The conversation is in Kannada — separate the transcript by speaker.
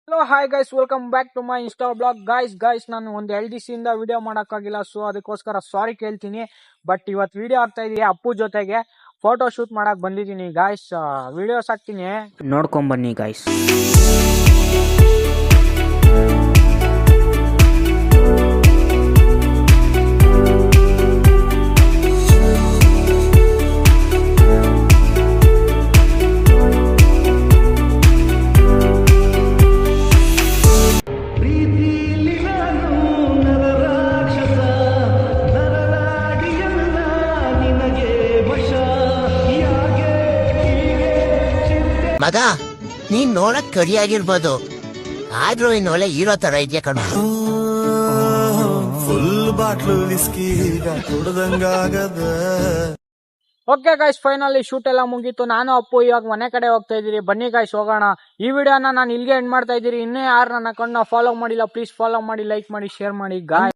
Speaker 1: Hello hi guys, welcome back to my insta blog. Guys ನಾನು ಒಂದು 2 ದಿವಸದಿಂದ ವಿಡಿಯೋ ಮಾಡೋಕ್ಕಾಗಿಲ್ಲ, ಸೊ ಅದಕ್ಕೋಸ್ಕರ ಸಾರಿ ಕೇಳ್ತೀನಿ. ಬಟ್ ಇವತ್ತು ವಿಡಿಯೋ ಆಗ್ತಾ ಇದೀವಿ ಅಪ್ಪು ಜೊತೆಗೆ. ಫೋಟೋ ಶೂಟ್ ಮಾಡಕ್ ಬಂದಿದ್ದೀನಿ ಗಾಯ್ಸ್. ವಿಡಿಯೋಸ್ ಹಾಕ್ತೀನಿ, ನೋಡ್ಕೊಂಬನ್ನಿ ಗಾಯ್ಸ್.
Speaker 2: ಮಗ, ನೀನ್ ನೋಡಕ್ ಕರಿಯಾಗಿರ್ಬೋದು, ಆದ್ರೂ ಇನ್ ಒಳ್ಳೆ ಹೀರೋ ತರ ಇದೆಯಾ ಕಣ.
Speaker 3: ಫುಲ್ ಬಾಟ್ಲು ವಿಸ್ಕಿ ಕುಡ್ದಂಗಾಗದ.
Speaker 1: ಓಕೆ ಗೈಸ್, ಫೈನಲಿ ಶೂಟ್ ಎಲ್ಲ ಮುಗೀತು. ನಾನು ಅಪ್ಪು ಇವಾಗ ಮನೆ ಕಡೆ ಹೋಗ್ತಾ ಇದೀರಿ. ಬನ್ನಿ ಗೈಸ್ ಹೋಗೋಣ. ಈ ವಿಡಿಯೋನ ನಾನು ಇಲ್ಲಿಗೆ ಎಂಡ್ ಮಾಡ್ತಾ ಇದ್ದೀರಿ. ಇನ್ನೂ ಯಾರು ನನ್ನ ಅಕೌಂಟ್ನ ಫಾಲೋ ಮಾಡಿಲ್ಲ, ಪ್ಲೀಸ್ ಫಾಲೋ ಮಾಡಿ, ಲೈಕ್ ಮಾಡಿ, ಶೇರ್ ಮಾಡಿ ಗಾಯ್ಸ್.